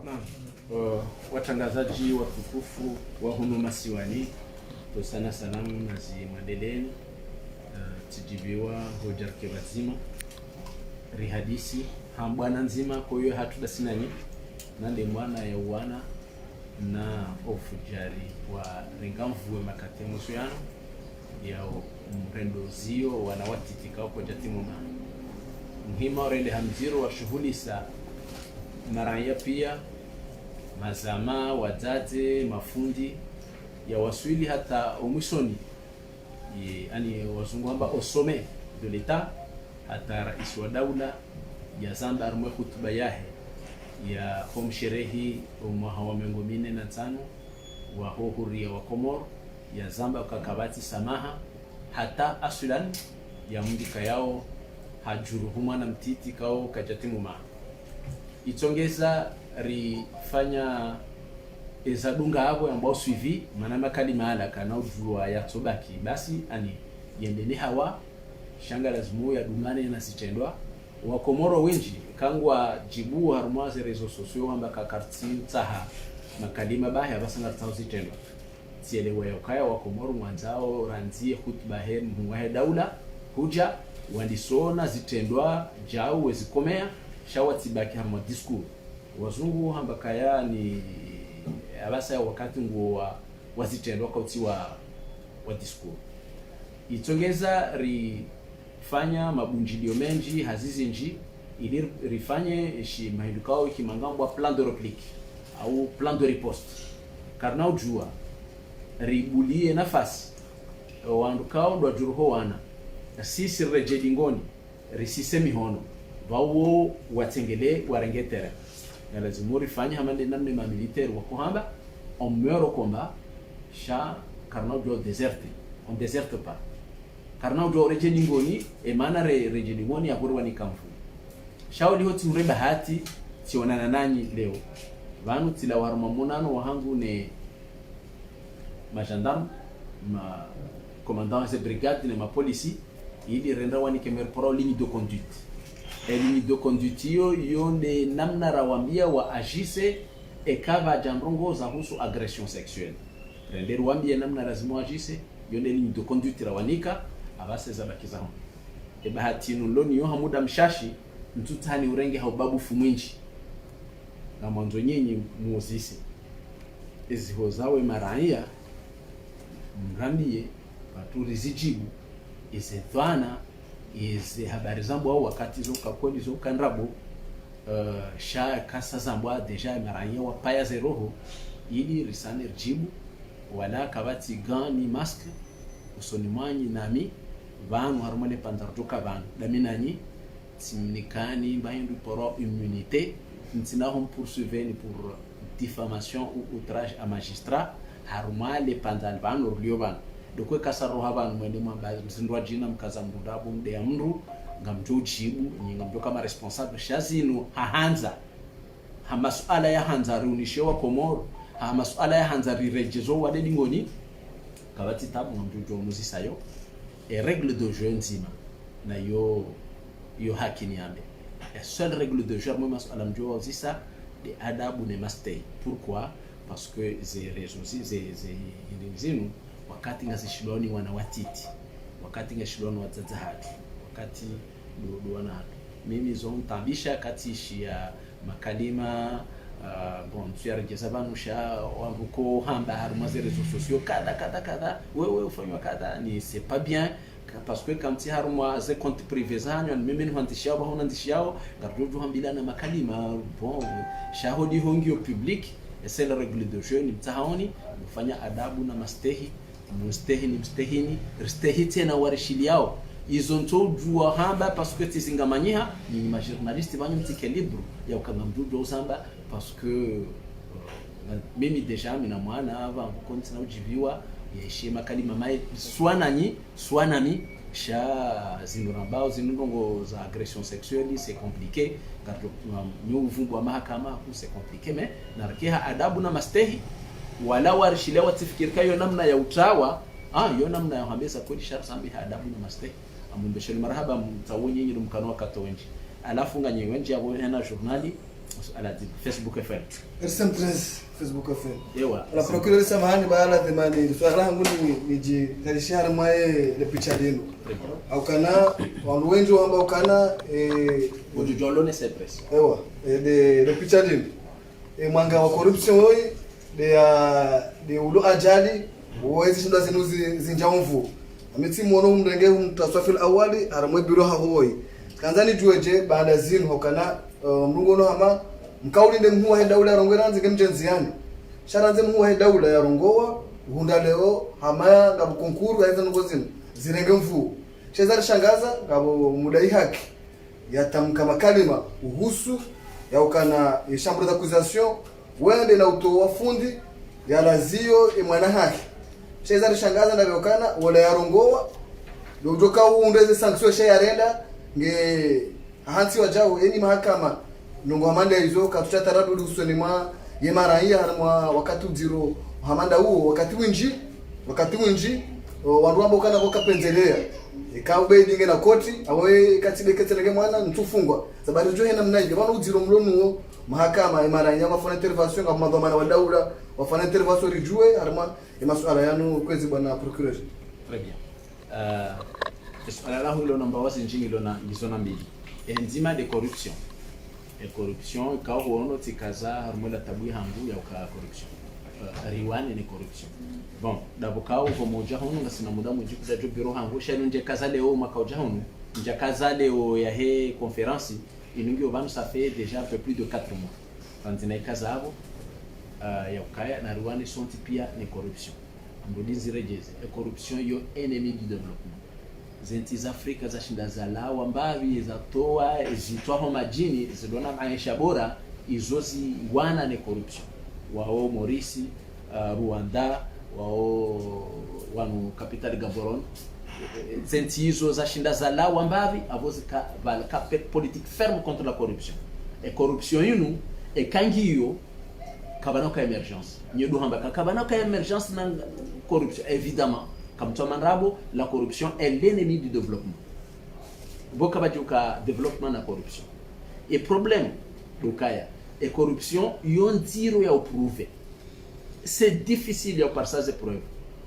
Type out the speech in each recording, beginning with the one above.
Naam. Watangazaji watukufu wa humu masiwani, tosana salamu na zimwandeleni tijibiwa hojar kebazima rihadisi hambwana nzima kwa hiyo hatuda sinani nande mwana ya uwana na ofujari wa ringamvuwe makatemu suyano ya mrendo zio wanawatitika kwa jatimuma muhima orende hamziro wa shughuli sa maraya pia mazama wazazi mafundi ya waswili hata umwisoni yani wazungu hamba osome de l'etat hata rais wa daula ya Zambia armwe hutuba yahe ya homsherehi umwaha wa 2005 wa huria wa Komoro ya Zambia kakabati samaha hata asulan ya mndika yao hajuruhuma na mtiti kao kajatimuma itongeza rifanya ezadunga hapo ambao suivi manama kalima ala kana ujua ya tsobaki basi ani yendele hawa shanga lazimu ya dungane na sitendwa wa Komoro wenji kangwa jibu harmaze rezo sosio hamba kakarti taha makalima bahya basanga tawzitendwa sielewa yakaya wa Komoro mwanzao ranzie hutuba hen muwahe daula huja wandisona zitendwa jau wezikomea shawati baki harma discours wazungu hamba kaya ni abasa wakati nguo wazitendwa kauti wa discours itongeza rifanya mabunjilio menji hazizi nji ili rifanye shi mahindukao kimangambwa plan de réplique au plan de riposte karna ujua ribulie nafasi wandukao ndo juruho wana sisi rejedingoni risisemi hono wao watengele warengetera na lazima rifanye hamande namne ma militaire wa kuhamba on meurt combat sha karna do déserte on déserte pas karna do rejedingoni e mana rejedingoni aburwa ni kamfu shauli hoti mreba hati tionana nanyi leo vanu tila warma munano wahangu ne ma gendarme ma commandant de brigade ne ma police ili renda wani kemer pro ligne de conduite et ligne de conduite yonde namna rawambia wa agise ekava jambrongo za husu agression sexuelle rende rawambia namna lazima agise yonde ligne de conduite rawanika abase za bakizaho e bahati nuloni yo hamuda mshashi mtutani urenge haubabu fumwinji na mwanzo nyinyi muozise eziho zawe marania mrambie paturi zijibu izedwana ize habari zambo au wakati zo kakoni zo kanrabo sha kasa zambo deja marania wa paya zeroho ili risane jibu wala kabati gani mask usoni mwanyi nami vanu harmone pandartoka vanu daminanyi simnikani bahindu poro immunité ntinahum poursuivre pour diffamation ou outrage à magistrat haruma le pandal vanu rlioban dokwe kasaro habanu mwende mwamba mzindwa jina mkaza mbudabu mde ya mru ngamjo jibu nyinga mjo kama responsable shazinu hahanza hamasuala ya hanza runishewa Komoro hamasuala ya hanza rirejezo wade dingoni kabati tabu ngamjo muzisayo et règle de jeu nzima na yo haki ni ambe la seule règle de jeu moi masuala mjo wazisa de adabu ne mastay pourquoi parce que ces réseaux zinu wakati ngazishiloni wanawatiti wakati ngashiloni watazahati wakati do wana mimi zon tambisha kati ya makalima bon tuare jesabanu sha wanguko hamba harmaze réseaux sociaux kada wewe ufanywa kada ni c'est pas bien parce que quand tu harma ze compte privé zanyo mimi ni handishao bahona ndishao gardojo hambila na makalima bon shahodi hongi au public et c'est la règle de jeu ni mtahaoni kufanya adabu na mastehi mustehini mstehini ristehi tena warishili yao izonto jua hamba parce que tizingamanyiha ni ma journaliste banyu mtike libre ya ukanga mdudu usamba parce que mimi deja mina mwana ava konti na ujiviwa yeshima kalima mai swanami sha zinurambao zinungo za agression sexuelle c'est compliqué car nous vumbu mahakama c'est compliqué mais narakiha adabu na mastehi wala warishile watifikirika yo namna ya utawa yo namna ya hambesa kweli shar sambi adabu na mastehi amumbeshel marhaba mtawonye nyinyi mkanwa katonji alafu nganye wenji abo hena journali ala Facebook FM SM13 Facebook FM ewa la procureur samahani baada demani swala langu ni jitarishana mwae le picha lino au kana wandu wengi ambao kana ujijolone sepres ewa de picha lino mwanga wa corruption hoyi de ulo ajali wezi shinda zinuzi zinjamvu ameti muono mrenge mtasafil awali aramwe biro hahoyi kanzani jueje baada zinu hokana mrungono hama mkaulinde mhuwa hedaula yarongoranze ngemjenziani sharanze mhuwa hedaula yarongowa hunda leo hamaya ngabo konkuru aiza ngozini zirenge mfu chezari shangaza ngabo mudai haki yatamka makalima uhusu yaukana chambre d'accusation wende na uto wafundi ya lazio imwana haki chezari shangaza ndavyokana wala yarongowa dojoka uundeze sanction shayarenda nge hansi wajao eni mahakama nongo hamanda hizo katucha taradu usoni mwa yemaraia mwa wakati uziro hamanda huo wakati winji wandu ambao kana wakapendelea ikaube dinge na koti awe katibe ketelege mwana mtufungwa sababu jo hena mnaje bana uziro mlonuo mahakama yemaraia wafanya intervention kama madhamana wa daula wafanya intervention rijue harma masuala yanu kwezi bwana procureur. Très bien. Swala la hulo namba wasi njingi lona bizona mbili enzima de corruption et corruption ka huono tikaza harmola tabu hangu ya ka corruption riwani ni corruption bon dabokao ko moja hono ngasina muda muji kuja jo biro hangu shano nje kaza leo makao jahono nje kaza leo ya he conférence inungi ovano ça fait déjà un peu plus de 4 mois tanzina kaza abo ya ukaya na riwani sonti pia ni corruption mbodinzi rejeze e corruption yo ennemi du développement zenti za Afrika za shinda za lawa mbavi za toa zitwaho majini zilona maisha bora izozi wana ne corruption wao Morisi Rwanda wao wanu capital Gaborone zenti hizo za shinda za lawa mbavi avozi ka valka politique ferme contre la corruption et corruption yinu e kangiyo kabana ka emergence nyedo hamba kabana ka emergence na corruption évidemment comme toi manrabo la corruption est l'ennemi du développement boka bajuka développement na corruption et problème dokaya et corruption yon tiro ya prouver c'est difficile ya passage preuve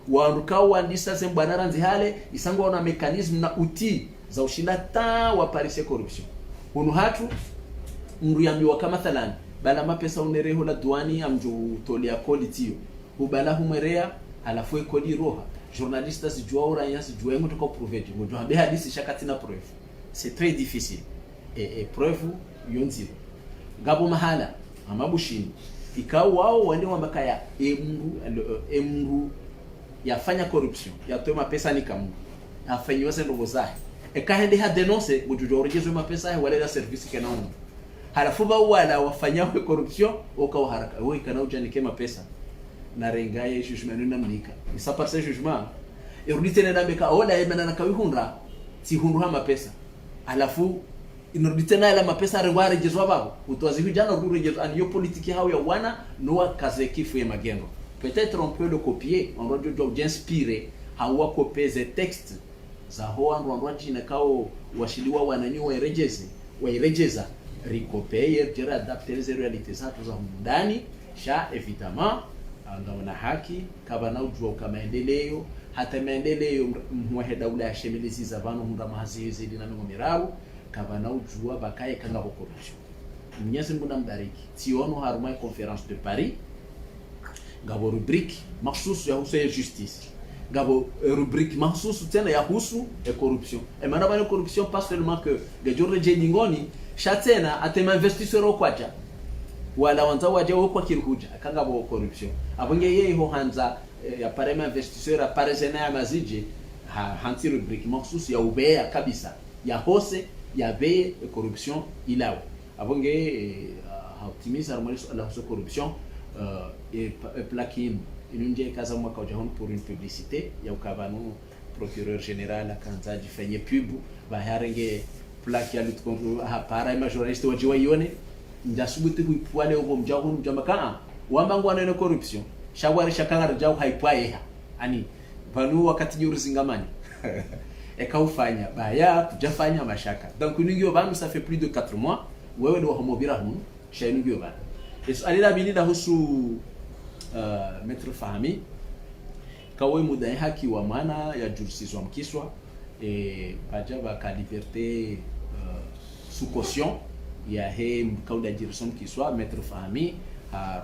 waruka wandisa sembana nzi hale isango wana mécanisme na outil za ushinda ta wa parise corruption hunu hatu mruyambiwa kama mathalan bala mapesa unereho la duani amjo tolia quality ubala humerea alafu kodi roha journalistes sijua uranya sijua ngo tuko prouver ngo hambe hadisi shakatina preuve c'est très difficile et preuve yonzilo ngabo mahala amabushini ikao wao wende wambakaya emru yafanya corruption yatoa pesa ni kamu afanywa sendo gozahi ekahende ha denonce ngo rejezo mapesa wale la service kanao halafu ba wala wafanya corruption okao haraka wewe kana ujanike mapesa na rengaye jugement na mnika isa par ce jugement erudite na ndambeka ola yemana na kawihundra si hundra mapesa alafu inurudite na la mapesa reware jezwa babo utwazi hujana rurejezo aniyo politiki hao ya wana no kaze kifu ya magendo peut-être on peut le copier on doit donc inspirer hawa copier ces textes za hoa ndo jina kao washiliwa wananyo wairejeza recopier jera adapter les réalités za tuza ndani sha évidemment angaona haki kabana ujua ukamaendeleo hata maendeleo mwaheda ula ya shemelezi za vano hunda mahazizi na ngomiraru kabana ujua bakaye kanga corruption Mwenyezi Mungu nambariki tiono harumai conférence de Paris ngabo rubrique mahsusu ya husu ya justice ngabo rubrique mahsusu tena ya husu ya corruption et manaba la corruption pas seulement que gajore jeningoni shatena atema investisseur okwacha wala wanza waje wokwa kiruhuja akanga bo corruption abonge yeye ho hanza ya parema investisseur aparezena ya mazije hanti rubrique mahsusu ya ubea kabisa ya hose ya be corruption ilawo abonge optimiser harmoniser la corruption et plaquin inunje kaza mwaka ujahon pour une publicité ya ukabanu procureur général akanzaji fanye pub baharenge plaque ya lutte contre hapara majoriste wajiwa yone njasubuti kuipwale ubo mjahon mjamaka wambangu wana corruption shawari shakanga rjao haipwaye ani vanu wakati juruzingamani ekaufanya baya kujafanya mashaka donc ningyo vanu ça fait plus de 4 mois wewe ndo homobira hunu shainu gyoba eso alila bilida husu Maître Fahmi kawe mudai haki wa maana ya justice wa mkiswa pajaba ka liberté sous caution ya he mkauda jirison kiswa Maître Fahmi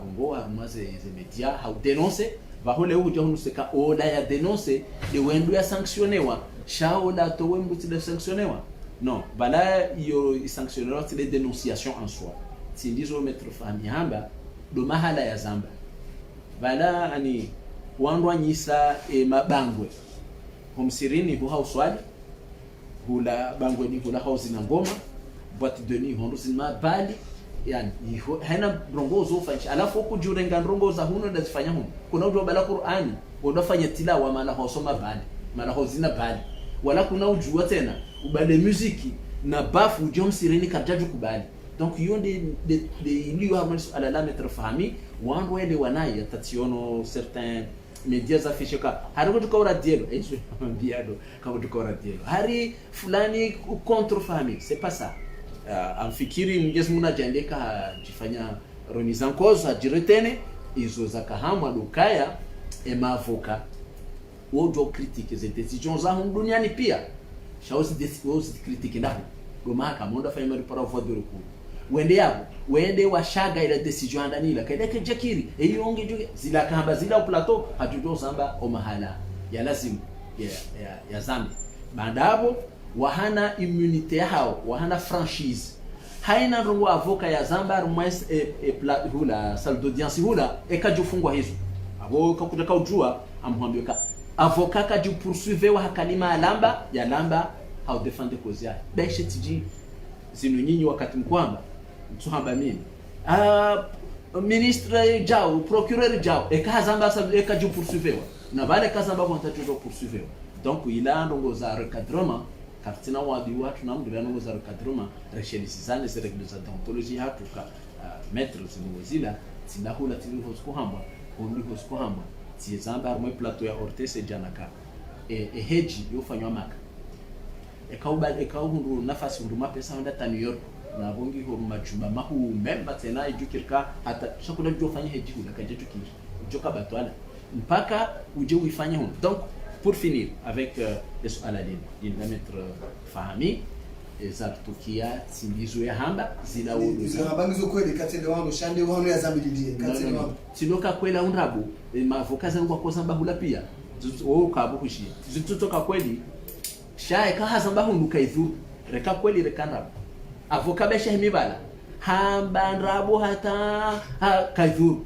rongo amaze ze media ha denonce va hole uja hunuseka ola ya denonce de wendu ya sanctionnewa shaola to wendu ti de sanctionnewa non bala yo sanctionnewa ti de dénonciation en soi tindizo Maître Fahmi hamba do mahala ya zamba bala ani wandwa nyisa mabangwe homsirini hu hauswali hula bangwe ni hula hausi na ngoma boîte de nuit hondo sinma bali yani haina rongozo fanchi alafu kujurenga rongoza huno ndazifanya huno kuna ujua bala Qur'ani unafanya tilawa mala hosoma bali mala hozina bali wala kuna ujua tena ubale muziki na bafu jomsirini karjaju kubali donc yonde de iliyo hamani ala la Maître Fahmi wandu ele wanaye tationo certains médias affichés ka hari kutoka dielo hizo mbiado kama kutoka dielo hari fulani contre Fahmi c'est pas ça amfikiri Mwenyezi Mungu anajiandika jifanya remise en cause ajiretene izo zakahamwa dukaya emavoka wodo critique les décisions za duniani pia shausi critique ndapo gomaka monda fanya mari para voix de recours wende washaga ile decision andanila kaideke jakiri eyonge juge zila kamba zila plateau hatujo samba o mahala ya lazima ya zambi bandabo wahana immunité hao wahana franchise haina rongo avoka ya zamba mais hula salle d'audience hula ekajufungwa hizo abo kakutaka ujua amwambioka avoka kaji poursuivre wa hakalima alamba ya lamba hao defendre cause yake beshe tiji zinu nyinyi wakati mkwamba mtuhamba mimi ministre jao procureur jao ekazamba sababu ekaju poursuivre na bale kazamba konta toujours poursuivre donc il a ndongo za recadrement kartina wadi watu na mdu ndongo za recadrement reshelisizane se règles de déontologie hatuka maître zinozila tinahula tiliho skuhamba ondiho skuhamba tizamba armo plateau ya ortese janaka heji yofanywa maka ekauhundu nafasi huruma pesa honda ta New York na bongi huruma juma mahu memba tena ijukirka hata shakula jofanya heji hula kajetuki joka batwala mpaka uje uifanye huko. Donc pour finir avec les aladin din Maître Fahmi ezatukia sindizo ya hamba zila udu zinabangizo kweli katende wangu shande wangu ya zambilidie katende wangu sinoka kwela unrabu mavoka zangu kwa kosa bahula pia o kabu kushi zitutoka kweli shae ka hazamba hundu kaidhu reka kweli rekana avoka besha himibala hamba nrabu hata kaidhu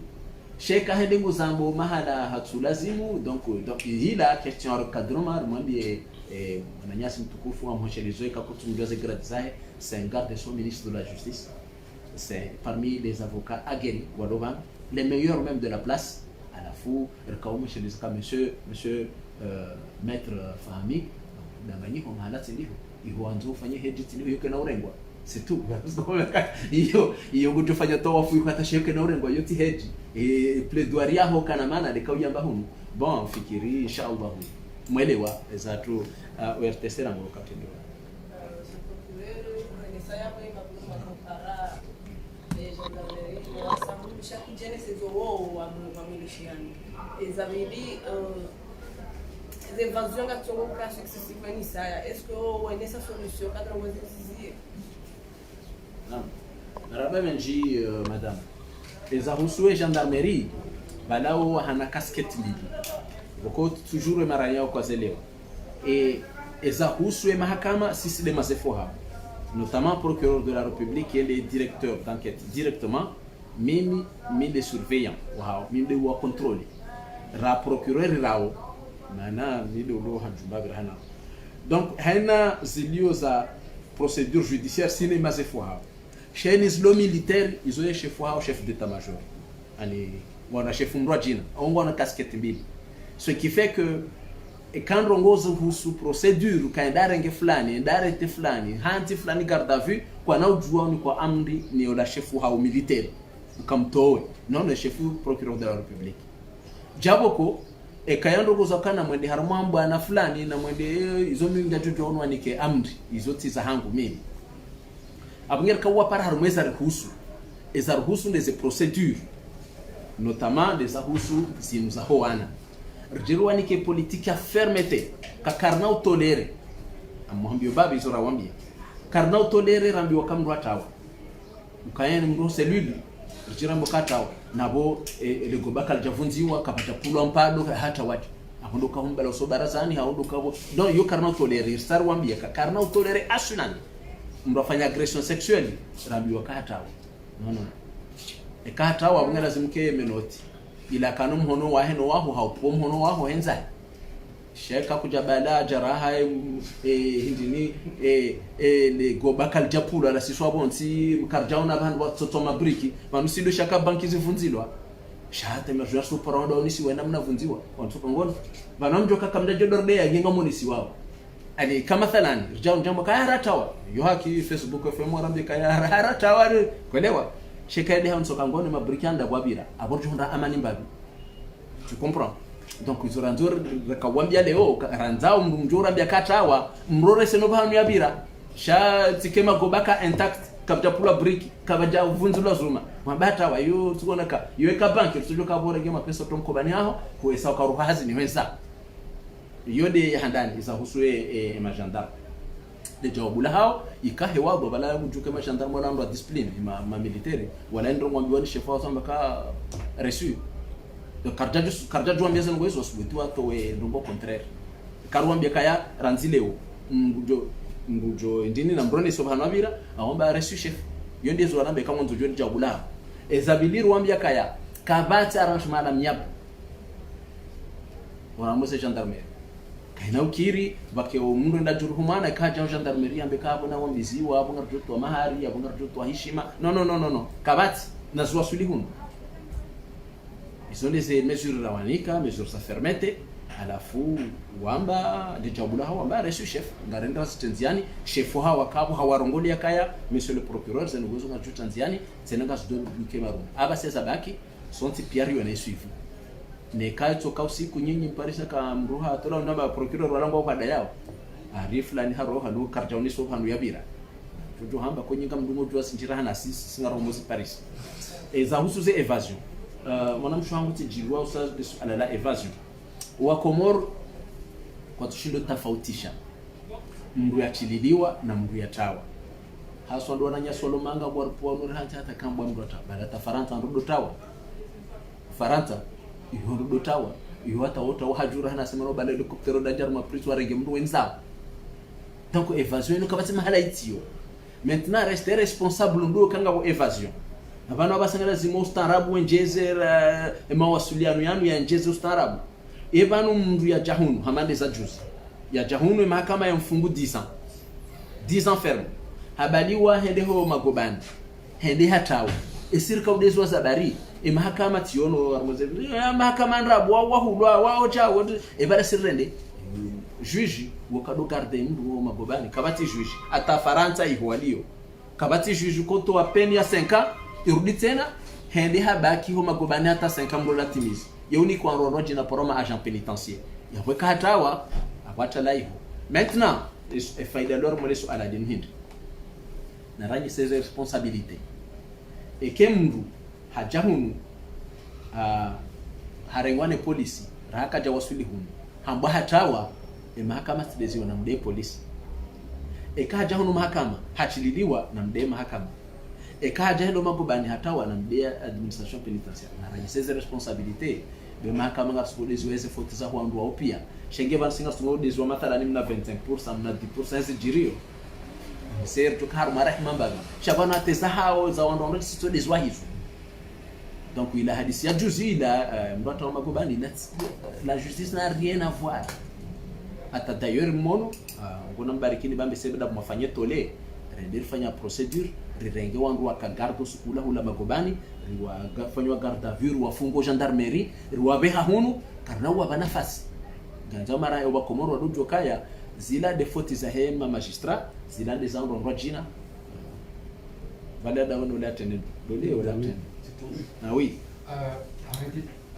sheka hedingu zambo mahala hatulazimu donc ila question recadrement mwambie mwananyasi mtukufu wa mhoshelizoeka kutungaza grade zae c'est un garde son ministre de la justice c'est parmi les avocats aguerris wadovan les meilleurs même de la place à la fou rekaum shelizoeka monsieur Maître Fahmi danganyi kwa mahala tindiho ihuanzo ufanye heji tindiho yuke na urengwa c'est tout iyo ngutufanya toa fu hata sheke na urengwa yoti heji plaidoirie ho kana maana de kauyamba hunu bon fikiri inshallah mwelewa ezatu wertesera ngo kapendo les évasions que tu as cas successivement ça est-ce que on est sa solution cadre on décider non maraba menji madame les arusoué gendarmerie balao hana casquette mbili boko toujours maraya kwa zelewa eza huswe mahakama sisi de mazefo hapa notamment procureur de la République et les directeurs d'enquête directement même les surveillants wow même wa contrôler ra procureur rao mana mile ulo hajumba birhana donc haina zilio za procédure judiciaire sine mazefo hapa chaîne islo militaire izo chef wa chef d'état-major ani wana chef ndwa jina ongo na casquette mbili ce qui fait que quand rongozo husu procédure kaenda renge fulani ndarete fulani hanti fulani garde à vue kwa na ujua ni kwa amri ni ola chef wa militaire ukamtoe non le chef procureur de la République jaboko kayando kuzakana mwende harumambo na fulani na mwende izo mingi jojo onwa nike amri izo tiza hangu mimi abungera kwa para harumweza ruhusu ezaruhusu ndeze procedure notamment dezahusu zinu za hoana rjiruani ke politique ya fermeté ka karna utolere amwambio babi zora wambia karna utolere rambi wakamru atawa ukayeni mro cellule rjirambo katawa nabo lego bakal javunziwa kapata pulo mpado hata watu ahondoka humbala uso barazani haondoka donc yo karna utolere star wambia ka karna utolere asunan mrafanya agression sexuelle rambi wakatawa no ekatawa bunga lazimke menoti ila kanum hono waheno waho haupom hono waho henza sheka kujabala jaraha hindini le gobakal japula la siswa bonsi karjauna bandu watsoto mabriki manusido shaka banki zivunzilwa shahate mjua superonda onisi wena mnavunziwa wantoka ngono banamjoka kamda jodorde ya genga monisi wao ali kama mathalan rjao jambo kaya ratawa yo haki facebook fm warambe kaya ratawa kwelewa sheka de hansoka ngone mabrikanda kwabira aborjo honda amani mbabi tu comprends donc izoranzor rekawambia leo ranzao mjora bya katawa mrore seno bahanu yabira sha tikema gobaka intact kabja pula brick kabaja vunzula zuma mabata wa yo tukona ka yoweka banki tujoka bora gema pesa tomko bani aho kuesa ka ruha hazini wenza yode handani isa huswe majandar de jawabula hao ikahe wabo bala kujuka majandar mwana ndo discipline ma militaire wala ndo mwambi wani chef wa samba ka reçu de karja jwambia zeno wezo subutu wato we ndo contraire karwambia kaya ranzileo ngujo ndini na mbrone so banabira aomba reçu chef yonde zo arambe kama nzo jodi jawabula ezabiliru wambia kaya kabata arrangement la miab wana mose gendarmerie kaina ukiri bake umundu nda juruhumana kaja gendarmerie ambe kabo na wambiziwa hapo ngarjoto mahari hapo ngarjoto heshima no kabati na zwa sulihun isonde ze mesure rawanika mesure sa fermete alafu wamba de jabula hawa wamba reçu chef ngarenda stenziani chef hawa kabo hawarongoli yakaya monsieur le procureur ze nguzo ngajo tanziani zenanga zdo kemaru aba sasa baki sonti pierre yone suivi ne kaito ka usiku nyinyi mparisa ka mruha tola ndamba procureur walango kwa dayao arifla ni haro hanu karjauni so hanu yabira tujo hamba ko nyinga mdumo jwa sinjira hana singaro mozi paris eza husuze evasion mwanamsho wangu tijirwa usa ala la evasion wa komor kwa tushindo tofautisha mru yachililiwa na mru yatawa haswa ndo wananya solomanga kwa rupo nuri hata kambwa mru atawa bala tafaranta nrudo tawa faranta ihorudo tawa ihota wota wahajura hana semano bala helicoptero da jarma pris warenge mru wenza donc evasion no kabati mahala itio maintenant rester responsable ndo kanga wa evasion abana abasangala zimo ustarabu wenjeze mawasiliano yanu ya njeze ustarabu ebanu mndu ya jahunu hamande za juzi ya jahunu mahakama ya mfungu 10 ans ferme habaliwa hende ho magobani hende hatawo esirka udezwa zabari mahakama tiono armoze mahakama nrabu wa hulwa wa ocha ebara sirrende juge wakado garde mndu wa magobani kabati juge ata faransa ihwalio kabati juge koto wa peni ya 5 ans irudi tena hende habaki ho magobani hata 5 ans mbola timizi yeuni kwa ronoji na poroma agent pénitentiaire ya weka hatawa akwata laiho maintenant faida lor moleso ala din hind na rangi ses responsabilités et kemru hajahunu harengwane polisi raka jawasuli hunu hamba hatawa mahakama sideziwa na mde polisi hajahunu mahakama hachililiwa na mde mahakama hajahendo magobani hatawa na mde administration pénitentiaire na rangi ses responsabilités be mahakama ngasikudezi weze fotiza huandu wao pia shenge bansinga sungudezi wa mathalani mna 25% mna 10% zijirio ser to kar marahima mbaga shabana tesa hao za wandu wandu sitodezi wa hizo donc ila hadisi ya juzi ila mbata wa magobani la justice n'a rien à voir ata d'ailleurs mono ngona mbarikini bambe sebeda kumafanyia tole render fanya procedure rirenge wandu wakagardo sukula hula magobani riwafanywa garde à vue wafungo gendarmerie riwabeha hunu karna wa banafasi ganja mara yo bakomoro wadujo kaya zila de fautes za hema magistrat zila des endroits jina valada wono la tene dole wala tene ah oui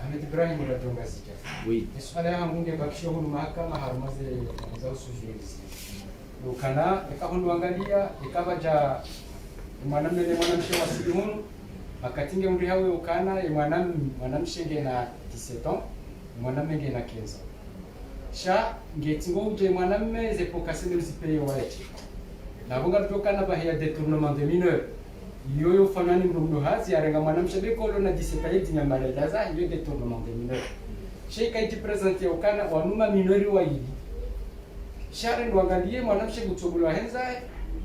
Ahmed Ibrahim Radonga Zika. Oui. Swala yangu ngebakisha hunu mahakama harumaze za usujuzi. Ukana ikahuangalia ikabaja mwanamke wasili hunu makatinge umri hawe ukana mwanamshenge na 17 ans mwanamme nge na 15 ans sha ngetingo uje mwanamme zepoka sene usipe wae na bunga tokana ba ya détournement de mineur yoyo fanani mrundo hazi arenga mwanamshe bekolo na 17 ans dinya maladaza yo détournement de mineur sheka iti presente ukana wanuma minori wa hivi share ndo angalie mwanamshe gutsobulwa henza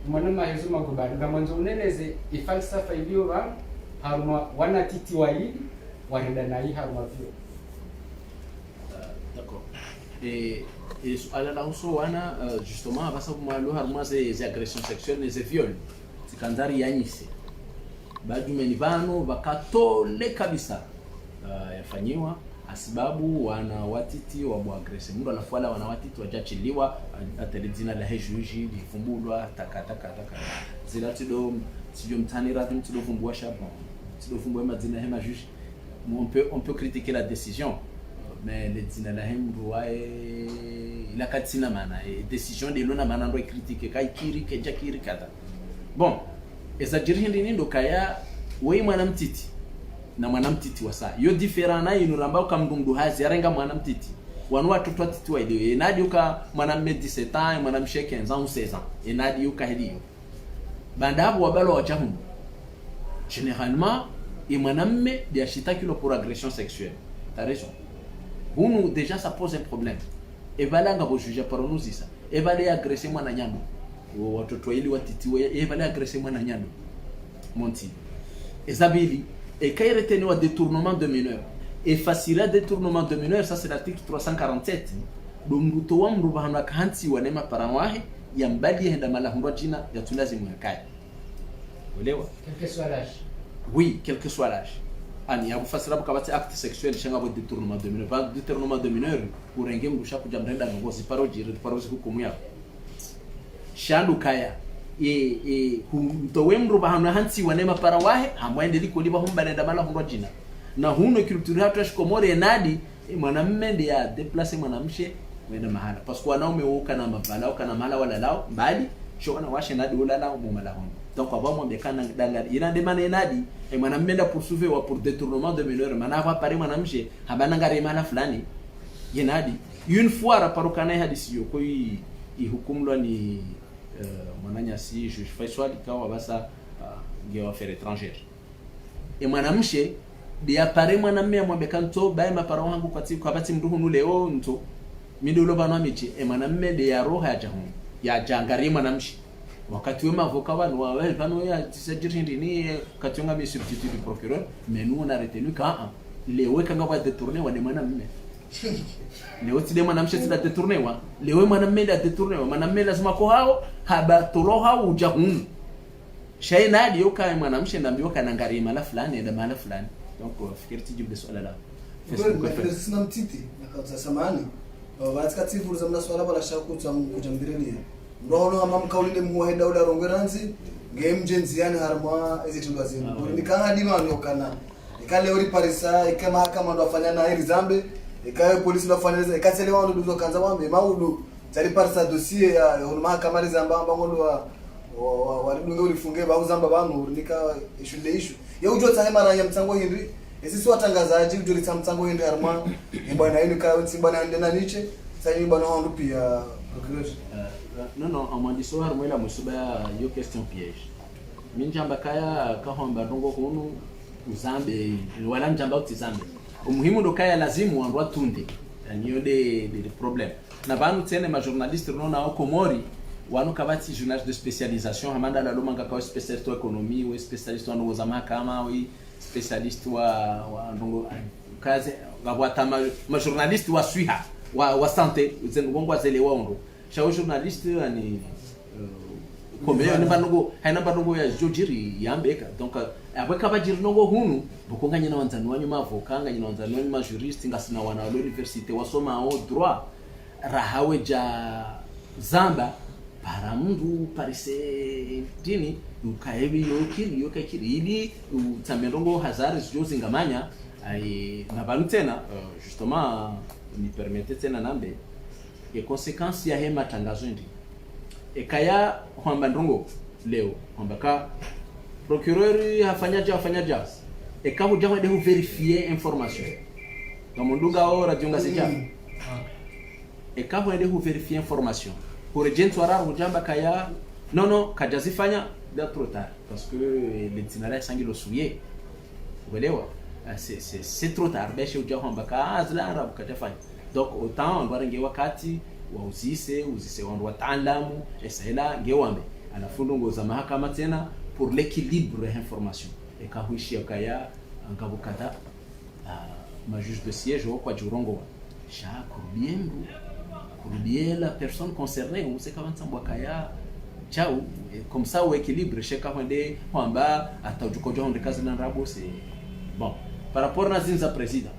mwanama hezo magobani ngamanzo uneleze ifalsafa iliyo ram haruma wana titi wa hivi warenda na hii haruma vyo. D'accord. Et suala la uso wana justement basa kumalo haruma ze agressions sexuelles ze viol sikandari yanyise badumeni bano bakatole kabisa yafanyiwa asibabu wana watiti wa muagrese mundu alafuala wana watiti wajachiliwa atele jina la hejuji lifumbulwa taka zila tido mtanira tido fumbua charbon tido fumbua madina hema juge on peut critiquer la décision mais le dina la hembu il a katsina mana et décision de lona mana ndo critiquer kai kiri ke jakiri kata bon eza jirindi nindo kaya wei mwanamtiti na mwanamtiti wasa yo different na inuramba ukamdumdu hazi yarenga mwanamtiti wanu watoto watiti wa ile enadi uka mwanamme 17 ans mwanamshe 15 ans ou 16 ans enadi uka hediyo bandabu wabalo wajahu généralement et mwanamme de ashitaki lo pour agression sexuelle t'as raison bunu déjà ça pose un problème et balanga bo juger par nous ça et balé agresser mwana nyando watoto ili watiti wa et balé agresser mwana nyando monti ezabili et quand il retenu un détournement de mineur et facile détournement de mineur ça c'est l'article 347 donc to wamru bahana kanti wanema parawahi ya mbali henda mala hundwa jina ya tulazimu yakaya uelewa quel que soit l'âge oui quel que soit l'âge ani ya kufasira bukabati acte sexuel shanga bo détournement de mineur pas détournement de mineur pour engem ngusha kujamrenda ngozi parojiri parozi hukumu yako shandu kaya huntowemru bahana hansi wanema parawahe hamwende liko liba humbanenda mala hundwa jina na huno culture hatu shikomore nadi mwanamme ndiye ya déplacer mwanamshe wenda mahala parce que wanaume woka na mavala kana mala wala lao mbali shona washe nadi wala lao mu mala hono donc aba mwambe kana danga ina de mane nadi mwanamme nda poursuivre wa pour détournement de mineur mana va pare mwanamshe habana ngare mala fulani yenadi une fois raparukana hadisi yo koi ihukumlwa ni mwananya si juge Faisal ikawa basa ngewa affaire étrangère et mwanamshe dia pare mwanamme amwabekanto bae mapara wangu kwa bati mduhu nule o nto midulo bana michi e mwanamme de ya roha ya jahu ya jangari mwanamshe wakati wema avocat bano wa wel bano ya tisajiri ndini katonga mi substitut du procureur mais nous on a retenu quand lewe kanga ba détourner wa de mwanamme leo tide mwanamshe tida détourner wa lewe mwanamme da détourner wa mwanamme lazima ko hao haba toloha ujahun shay nadi yoka mwanamshe ndambiwa kana ngari mala fulani da mala fulani donc fikiri tijibu swala la sina mtiti na samani batika tifu za mna swala bala shaku kujamdirenia ndono ama mkaulinde muheda ula rongeranzi game jenzi yani harma ezitunga zinu nikanga dima nyokana ikale uri parisa ikama kama ndo afanya na hili zambe ikaye polisi ndo afanya ikaselewa ndo kanza wambe maudu zali parisa dossier ya huruma kamari zamba ngondo wa walidunga ulifunge ba uzamba banu nika issue ya ujo tahema ya mtango hindi sisi watangazaji ujo litamtango hindi harma bwana yenu ka bwana ndena niche sasa bwana wangu pia procureur non amwandiso harma ila musuba yo question piège minjamba kaya kahomba ndongo hunu uzambe wala njamba utizambe umuhimu ndo kaya lazimu andwa tunde niyo de problème na banu tene ma journaliste rona au Komori wanu kabati journaliste de spécialisation hamanda la lomanga ka spécialiste en économie ou spécialiste en ozama kama oui spécialiste wa ndongo kaze gabwata ma journaliste wa suiha wa santé zengongo zele waondo cha journaliste ani komeo ni banongo haina banongo ya jojiri yambeka donc après kabajiri nongo hunu bukonganya na wanzani wanyu mavokanga nyina wanzani wanyu ma juriste ngasina wana wa université wasoma au droit rahawe ja zamba para mundu parise dini ukaebi yokiri ili utamendongo hazari zozi ngamanya ai na balu tena justement ni permettre tena nambe et conséquence ya hema tangazo ndi e kaya kwamba ndongo leo kwamba ka procureur hafanyaje et quand vous devez vérifier information dans mon lunga ora junga seja et quand vous devez vérifier information pour agent wara ujamba kaya non kajazifanya da trop tard parce que l'itinéraire sangilo souillé uelewa c'est trop tard beshe ujahomba azla arab katafanya donc autant on doit nge wakati wa uzise wandu wataalamu esaila ngewambe alafundo ngoza mahakama tena pour l'équilibre de l'information et quand huishi kaya ngabukata ma juge de siège kwa jurongo sha kurubie la personne concernée on sait comment sambwa kaya ciao comme ça au équilibre cheka hende kwamba atajukoja honde kazi na rabo c'est bon par rapport à zinza président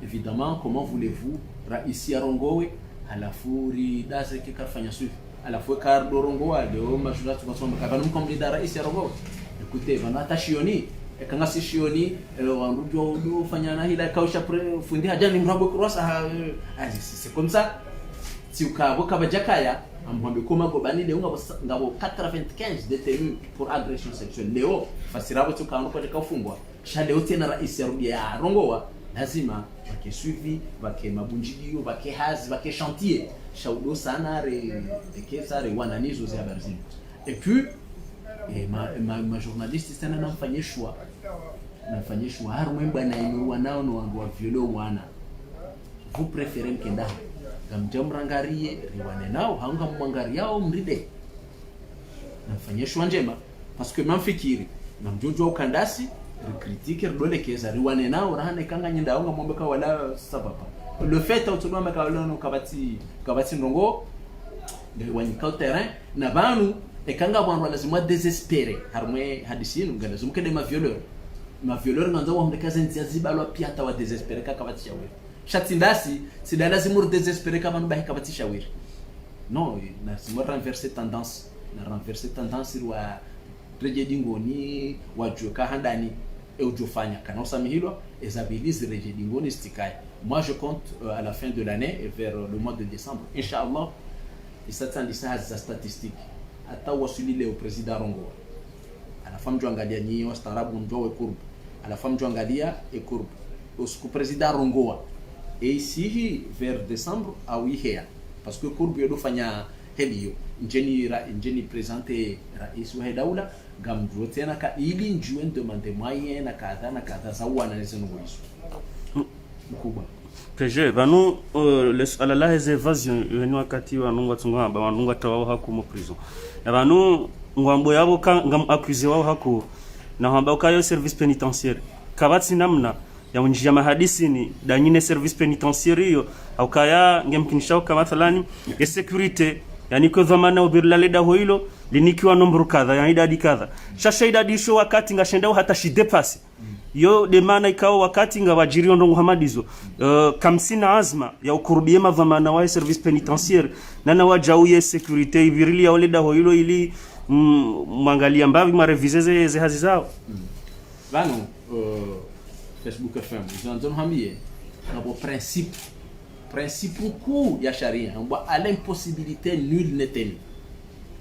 évidemment comment voulez-vous ici à Rongowe à la furi daze ke kafanya suivi à la fois car Rongowe de majura tukasomba kabanu comme leader ici à Rongowe écoutez bana tashioni ekanga si shioni wandujo do fanya na hila kausha fundi hajani mrabo crossa c'est comme ça si ukaboka bajakaya ambombe koma go banile ngabo 95 détenus pour agression sexuelle leo fasirabo tukano kwa kufungwa sha leo tena rais ya Rongowa lazima bake suivi bake mabunjilio bake hazi bake chantier shaudo sana rekesa wananizo za barzini et puis ma journaliste tena nafanya choix harumwe bwana imewa nao no wangu wa violo mwana vous préférez mkenda gamjamrangarie riwane nao hanga mwangaria au mride nafanya choix njema parce que mamfikiri namjojo ukandasi critique dole keza riwane nao rahane kanga nyinda au ngamombeka wala sababa le fait autour de kaolono kabati ndongo de wanyika terrain na banu ekanga bwanwa lazima désespérer harmwe hadisinu ngala zumkede ma violeur nganzo wa mdekaza ntiazibalwa pia tawa désespérer kakabati yawe chatindasi sida lazima désespérer kama nbahi kabati shawiri non na simo renverser tendance wa rejedingoni wajuka handani eujofanya kana usamihilwa ezabilize rejedingoni stikai. Moi je compte à la fin de l'année et vers le mois de décembre inshallah isatandisa za statistiques ata wasuli leo président Rongowa ala fam joangalia ni wastarabu ndowe kurbu ala fam joangalia e kurbu osku président Rongowa et ici vers décembre awihea parce que kurbu yodo fanya helio njeni présenter rais wa daula gamdro tena ka ili njuen demander moyen na kadha zawana nezeno hizo mkubwa peje banu ala la evasion ni wakati wanunga tunga ba wanunga tawa haku mo prison na banu ngwambo yabo ngam accusé wao haku na hamba ukayo service pénitentiaire kabati namna ya unjia mahadisi ni danyine service pénitentiaire hiyo au kaya ngemkinishao kama mathalani ya security yani kwa dhamana ubirla leda hoilo linikiwa nombro kadha ya idadi kadha shasha idadi sho wakati ngashendao hata shidepasi yo de maana ikao wakati ngawajiri ndo Muhammadizo kamsina azma ya ukurubie madhamana wa service pénitentiaire na wajauye security virili ya leda hoilo ili mwangalia mbavi marevise ze hazi zao bano Facebook FM ils ont hamie na principe kuu ya sharia amba à l'impossibilité nul n'est tenu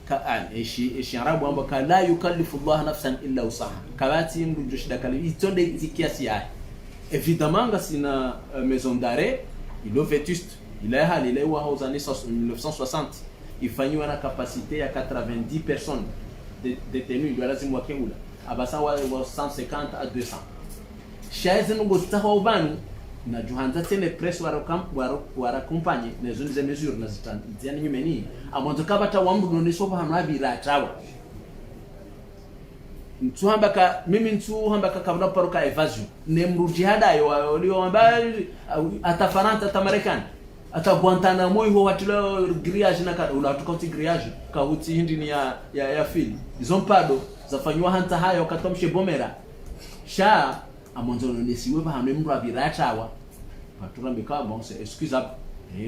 ka an eshi arabu amba ka la yukallifu Allah nafsan illa wusaha kabati ndu shida kali itonde zikiasi ya évidemment nga sina maison d'arrêt il est vétuste il est hal il est wa aux années 1960 il fanywa na capacité ya 90 personnes détenues il doit lazima wakeula abasa wa 150 à 200 chaise ngo tsaho banu na juhanza tene press wara compagnie na zone za mesure na zitani nyumeni amonzo kabata wambu no sofa hano abira tawa ntuhamba ka mimi ntuhamba ka kabla paroka evasion ne mrudi hadayo walio ambali atafaranta tamarekani atabuantana moyo watilo grillage na kada ula tukoti grillage ka huti hindi ni ya fili zompado zafanywa hanta hayo katomshe bomera sha amonzo no siwe ba hano mru abiratawa patura mbika bon c'est excusable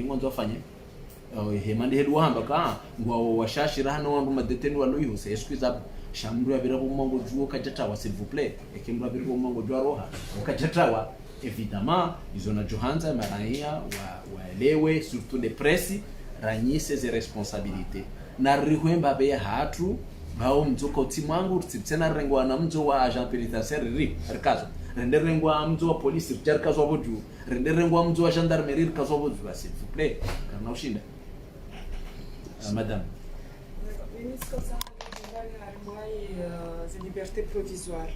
ngonzo fanye hemande hedu hamba ka ngwa washashira hano wandu madeteni waloyo c'est excusable shamru abira bomongo juo kajatawa s'il vous plaît ekimru abira bomongo juo roha kajatawa évidemment ils ont Johanza Marania waelewe surtout les presse ranyise ze responsabilités na rihwemba be hatu bao mzo ko timu wangu tsena rengwa na mzo wa agent pénitentiaire ri rikazo rende rengwa mzo wa police rikazo bodu rende rengwa mzo wa gendarmerie rikazo bodu s'il vous plaît kana ushinda madame ministre za za liberté provisoire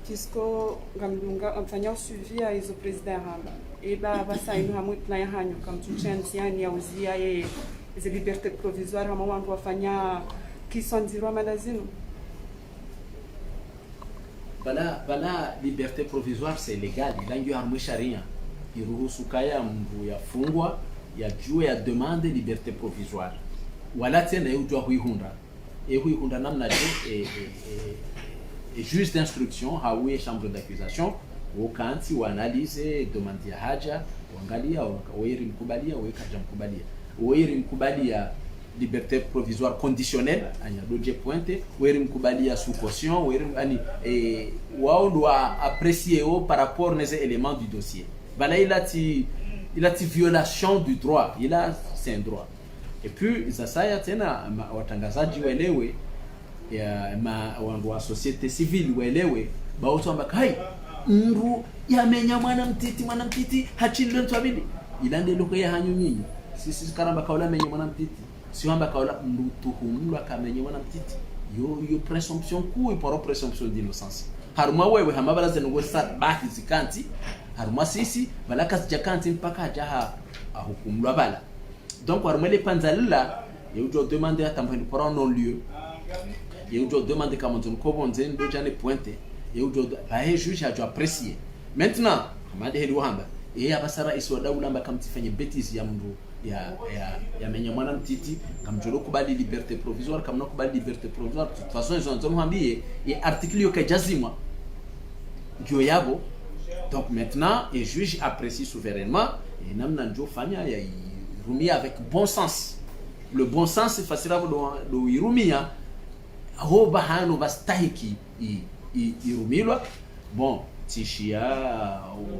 kisko ngamlunga amfanya suivi ya hizo president hamba eba basa inu hamu plan hanyo kamtuchanziani ya uzia ye za liberté provisoire hama wangu wafanya kisonzirwa malazino bala liberté provisoire c'est légal ilangi harmu sharia iruhusu kaya mbu yafungwa ya juu ya demande liberté provisoire wala tena yujua huihunda huihunda namna je juge d'instruction hawe chambre d'accusation wakanti waanalize demande ya haja waangalia wairi mkubalia wekaja mkubalia wairi mkubalia liberté provisoire conditionnelle anya doje pointe wairi mkubalia sous caution wairi ani wao doit apprécier par rapport aux éléments du dossier voilà il a violation du droit c'est un droit et puis sasa tena watangazaji waelewe ya wangu wa societe civile waelewe baoto amba kai mru yamenya mwana mtiti hachilwe twabili ilande loko ya hanyu nyinyi sisi karamba kaula menya mwana mtiti si amba kaula mtuhumulwa kamenya mwana mtiti yo presomption ku pour presomption d'innocence haruma wewe hamabala zengo sa bahi zikanti haruma sisi balaka zijakanti mpaka jaha ahukumulwa bala donc haruma le panzalila yo doit demander à tambo pour un non-lieu et doit demander comment on commence ndo jane pointe et doit ba juge a apprécier maintenant amade heli hamba abasara iswa daula mba kamtifanye bêtise ya mndu ya menya mwana mtiti kamjolo kubali liberté provisoire kamna kubali liberté provisoire de toute façon ils ont hambie et article yo kajazimwa ndio yabo donc maintenant et juge apprécie souverainement et namna ndio fanya ya irumia avec bon sens le bon sens c'est facile do irumia hoba hano bastahiki irumilwa bon tishia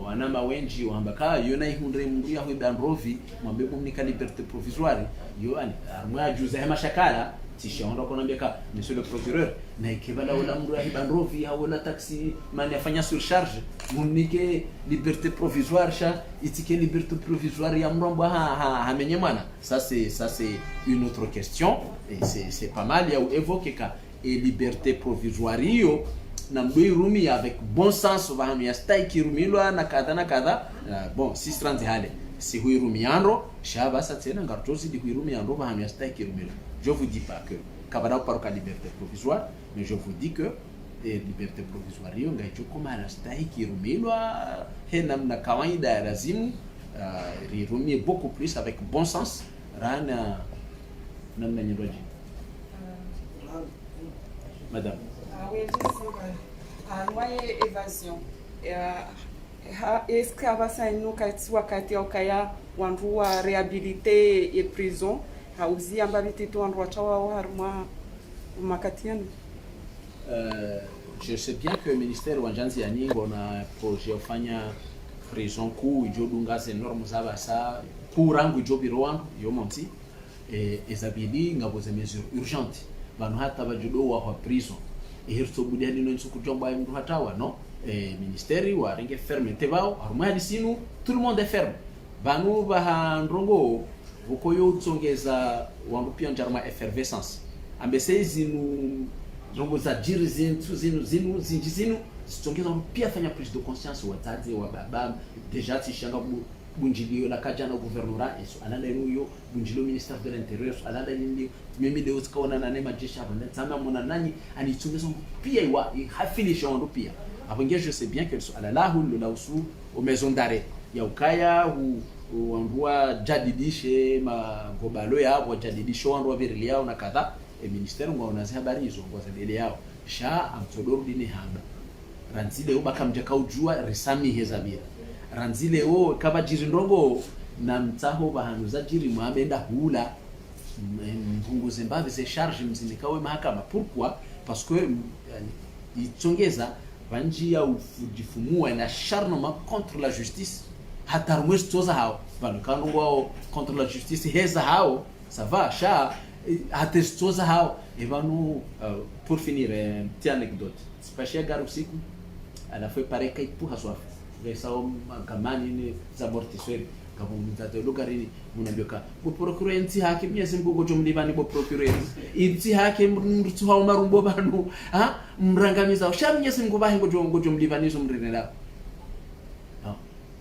wanama wenji wambaka yona ihundre muri aho bandrovi mwambe kumnika liberté provisoire yo ani armwa juza hema shakala tishia ndo konambia ka monsieur le procureur na ikebala wala mru aho bandrovi ha wala taxi mani afanya surcharge munike liberté provisoire sha itike liberté provisoire ya mromba ha menyemana ça c'est une autre question et c'est pas mal ya évoquer ka et liberté provisoire yo na mbirumi avec bon sens vahamu ya staki rumilwa na kadha bon 630 hale si huirumi yandro shaba sa tena ngartozi di huirumi yandro vahamu ya staki rumilwa je vous dis pas que kabada par ka liberté provisoire mais je vous dis que liberté provisoire yo ngaicho koma na staki rumilwa hena na kawaida ya lazimu rirumi beaucoup plus avec bon sens rana namna nyiroji madame moyen évasion est-ce que abasa ino wakati okaya wandu wa réhabilité et prison hauzi ambabiti tu wandu wachawa haruma makatiano je sais bien que le ministère wa Janzi yani ngona projet ofanya prison ku ijodunga ze normes zaba sa kurangu ijobiro wangu yo monti ezabili ngabo ze mesures urgentes banu hata bajudo wa prison hirto budani no nsuku jomba mdu hatawa no ministeri wa renge ferme tebao armali sinu tout le monde est ferme banu ba ndrongo ukoyo tsongeza wangu pia njarma effervescence ambese zinu ndrongo za jiri zinu tsongeza pia fanya prise de conscience wa tade wa baba déjà tishanga bunjilio la kajana gouvernorat eso alanda ruyo bunjilio ministère de l'intérieur alanda yindi mimi leo tukaona na nema jesha bana tsama mona nani anitumeza pia iwa hafilisha ndo pia abonge je sais bien que alalahu la usu au maison d'arrêt ya ukaya hu andua jadidishe magobalo ya wa jadidishe andua virilia na kadha ministère ngona za habari hizo ngoza dele yao sha amtodoro dini hamba ranzile ubaka mjaka ujua risami hezabira ranzile kaba jiri ndongo na mtaho bahanuza jiri mwabenda hula mpunguze mbavi ze charge mzinikawe mahakama pourquoi parce que itongeza banjia ufujifumua na charnement contre la justice hata mwestoza hao banukano wao contre la justice heza hao ça va sha hatestoza hao Et vanu pour finir petite anecdote. Sipashia gari usiku alafu pareka ipuha swafi. Ngesao kamani ni za mortisweri kamuzato lugari munabyoka bo procureur nti hake myezi mgugo jomlivani bo procureur inti hake mrutsu ha marumbo banu mrangamiza sha myezi ngubahe ngo jomlivani zo mrenela. Non,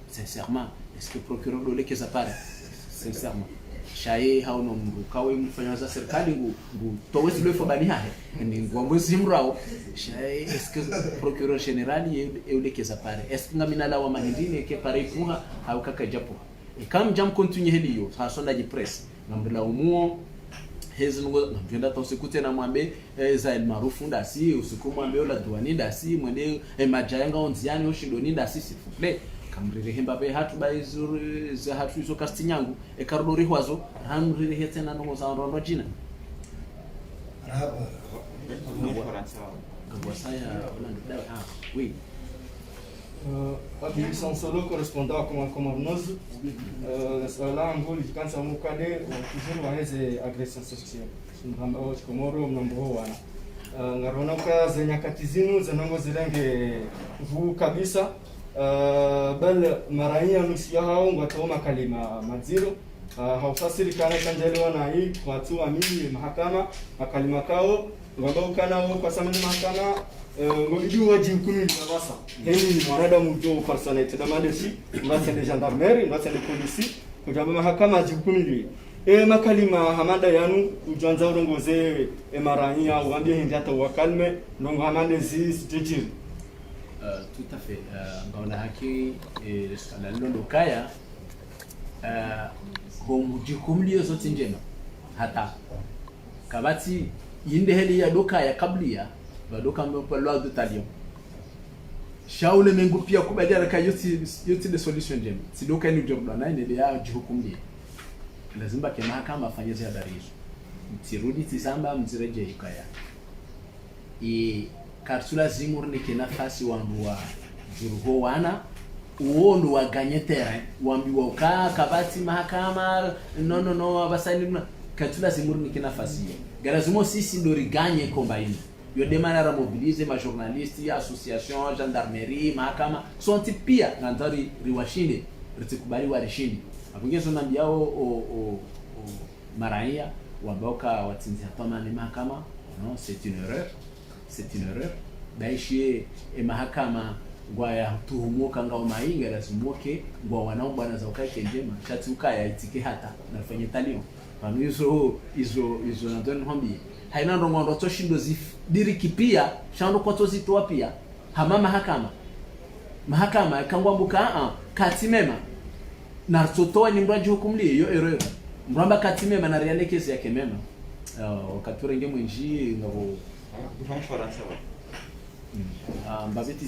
sincèrement, est-ce que procureur dole keza pare? Sincèrement. Shaye hauno mru kawe mfanya za serikali ngu towezi lefo bani hahe ni ngombo simrao shaye est-ce que procureur général yule keza pare est-ce que ngamina la wa mahindine ke pare puha au kaka japo e kam jam continue heliyo sa sonda ji press ngambila umuo hezi ngo ngenda to sikute na mwambe za el maarufu ndasi usiku mwambe ola duani ndasi mwende majayanga onziani oshindoni ndasi s'il vous plaît kamrire hemba be hatu baizuru za hatu izo kastinyangu e karudori hwazo ramrire hetena no za rondo jina Araba. ngwa saya olanda oui. Abili Solo correspondant comme commandant là en gros quand ça mukade toujours waheze agression sexuelle ndamba wa komoro mnambo wana ngarona ka za nyakati zinu zanongo zilenge vu kabisa bal maraia nusia hao ngwatoma kalima maziro haufasiri kana kanjelewa na hii watu amini mahakama makalima kao ngambao kana wao kwa sababu mahakama ngobiju waji hukumi basa hili ni mwanadamu jo personality da madesi mbasa de gendarmerie mbasa de police kujamba mahakama jihukumi makalima hamada yanu ujanza urongoze maraia uambie hindi hata wakalme ndongo hamande jijiri. Tout à fait. Ngaona haki la londo kaya homujikumlio zote njema hata kabati yinde heli ya doka ya kablia badoka mpo loi de talion shaule mengu pia kubadia ka yoti de solution njema si doka ni job na ile ya jihukumlia lazima ke mahakama afanye habari hizo mtirudi tisamba mzireje ikaya karsula zimur ni kena fasi wanwa jurgo wana uondo wa gagner terrain wambiwa uka kabati mahakama no abasani karsula zimur ni kena fasi garazimo sisi ndo riganye komba ini yo demana ra mobiliser ma journaliste association gendarmerie mahakama sont pia ngandari riwashinde ritikubali warishindi apungezo nambiao o maraia waboka watinzi hatoma ni mahakama non c'est une erreur baishie mahakama ngwa ya tuhumuka ngao mainga lazimoke ngwa wanao bwana za ukake njema chatuka ya itike hata nafanye talio pano izo na don hombi haina ndongo ndo toshindo diriki pia shando kwa tozitoa pia hama mahakama kangwambuka katimema na totoa ni mraji hukumli yo erreur mramba katimema na reale kesi yake mema wakati renge mwenji ngabo mbabiti